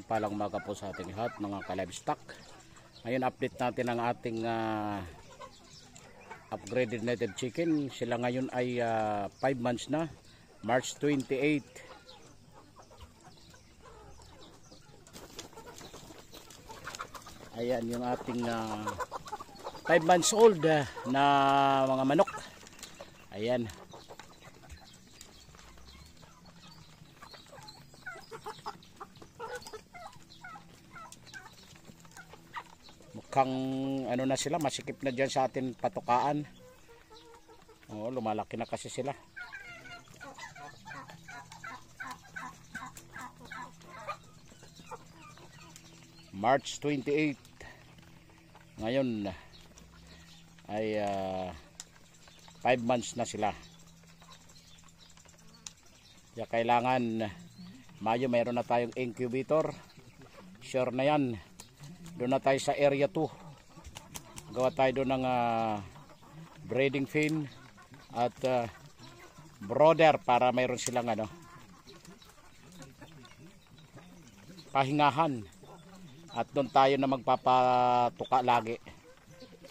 Mapagpalang umaga po sa ating lahat mga ka-livestock. Ngayon update natin ang ating upgraded native chicken. Sila ngayon ay 5 months na, March 28. Ayan yung ating 5 months old na mga manok. Ayan. Mukhang ano na sila, masikip na dyan sa atin patukaan. Oo, lumalaki na kasi sila. March 28. Ngayon ay 5 months na sila. Kaya kailangan Mayo mayroon na tayong incubator. Sure na yan. Doon na tayo sa area 2. Gawa tayo doon ng breeding fin at brooder para mayroon silang pahingahan. At doon tayo na magpapatuka lagi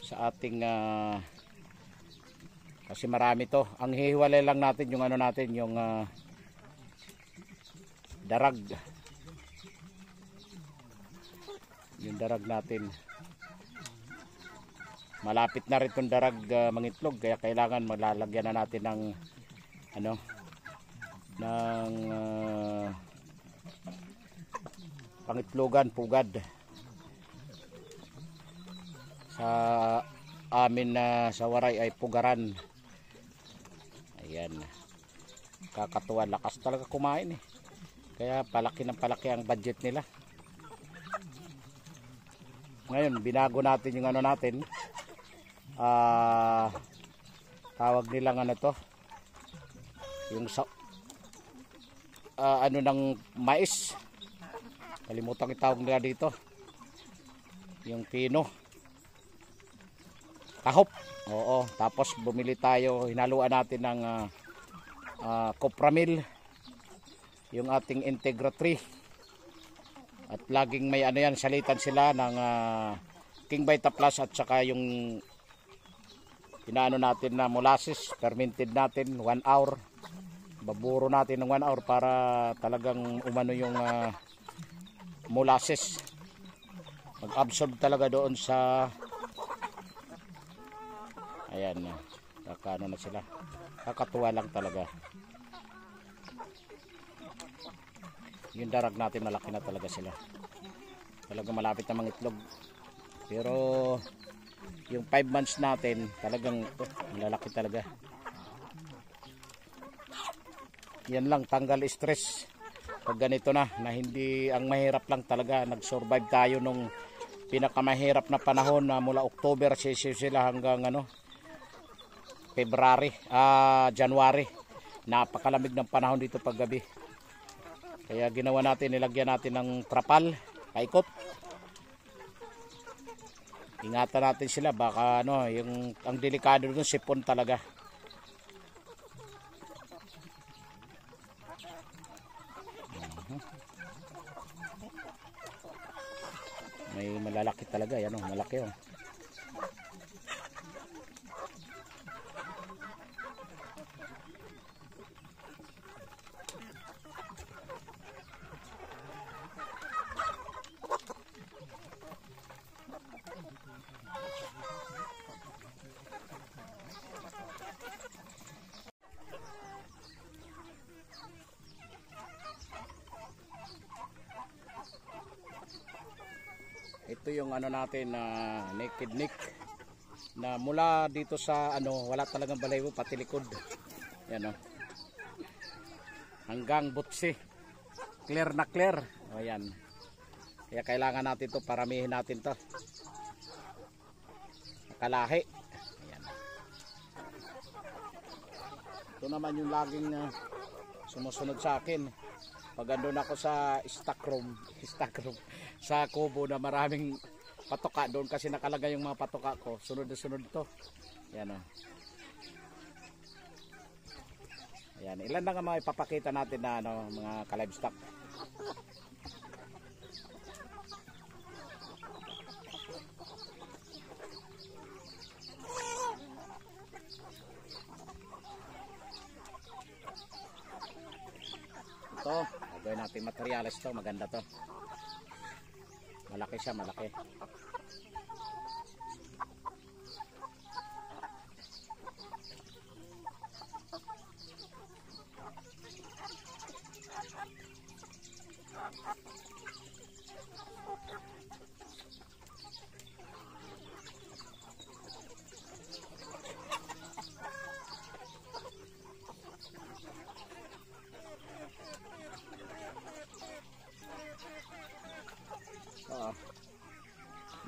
sa ating kasi marami to. Ang hihiwalay lang natin yung yung darag. Yung darag natin. Malapit na rin itong darag mangitlog, kaya kailangan maglalagyan na natin ng pangitlogan, pugad. Sa amin sa Waray ay pugaran. Ayan. Kakatuwa, lakas talaga kumain eh. Kaya palaki ng palaki ang budget nila. Ngayon, binago natin yung natin. Tawag nilang to. Yung ng mais. Kalimutan itawag nila dito. Yung pino. Tahop. Oo. Tapos bumili tayo. Hinaluan natin ng Copramil. Yung ating Integra 3. At laging may yan, salitan sila ng King Vita Plus at saka yung inaano natin na molasses, fermented natin 1 hour. Baburo natin ng 1 hour para talagang umano yung molasses. Mag-absorb talaga doon sa ayan, kakano na sila. Kakatuwa lang talaga. Yung darag natin malaki na talaga sila. Talagang malapit na mangitlog. Pero yung 5 months natin talagang malalaki talaga. Yan lang, tanggal stress. Pag ganito na hindi ang mahirap lang talaga. Nag-survive tayo nung pinakamahirap na panahon na mula October sila hanggang February, January. Napakalamig ng panahon dito paggabi. Kaya ginawa natin, nilagyan natin ng trapal, paikot. Ingatan natin sila, baka yung ang delikado doon sipon talaga. May malalaki talaga, yan malaki . Ito yung natin na naked neck na mula dito sa wala talagang balahibo pati likod. Yan hanggang butsi. Clear na clear. O yan. Kaya kailangan natin to, paramihin natin to. Nakalahi. Ayan. Ito naman yung laging sumusunod sa akin. Pag andun ako sa stock room sa kubo na maraming patoka doon kasi nakalagay yung mga patoka ko, sunod na sunod to. Yan Ayan, ilan lang ang mga ipapakita natin na mga ka-livestock. ating materials to, maganda to. Malaki siya, malaki.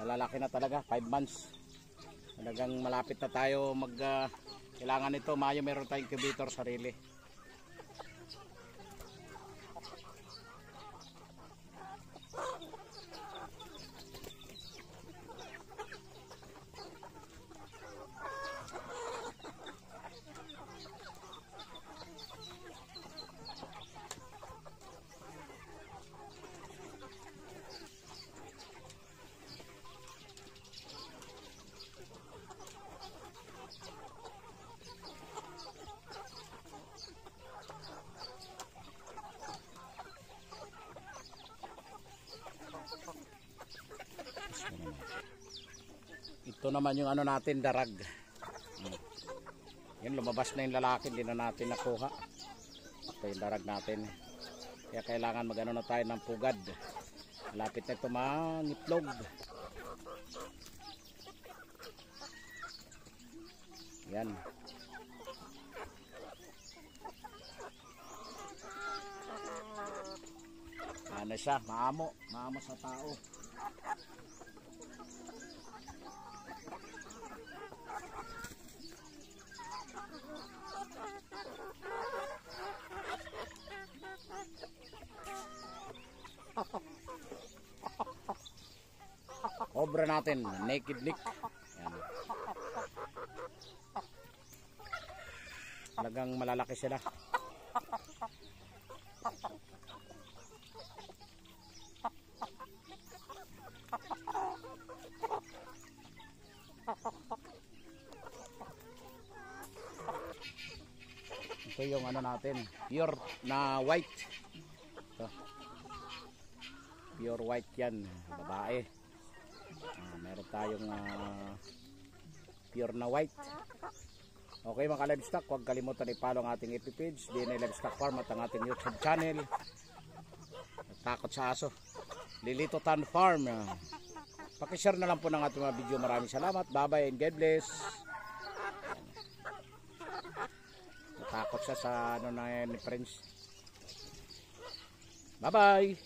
Malalaki na talaga, 5 months. Talagang malapit na tayo kailangan nito, Mayo meron tayong incubator sarili. Ito naman yung ano natin, darag. Yan, lumabas na yung lalaki, hindi na natin nakuha. Ito yung darag natin. Kaya kailangan magano na tayo ng pugad. Malapit na ito mangitlog. Yan. Ano siya, maamo sa tao. Cobra natin, naked lick. Yan. Talagang malalaki sila. Ito yung ano natin, pure na white. Ito. Pure white yan, babae. Meron tayong pure na white. Okay mga livestock, huwag kalimutan i-follow ang ating FB page, DNA Livestock Farm, at ang ating YouTube channel. Takot sa aso, Lilito Tan Farm. Pakishare na lang po ng ating mga video. Maraming salamat. Bye bye and God bless. Natakot siya sa ano na ni Prince. Bye bye.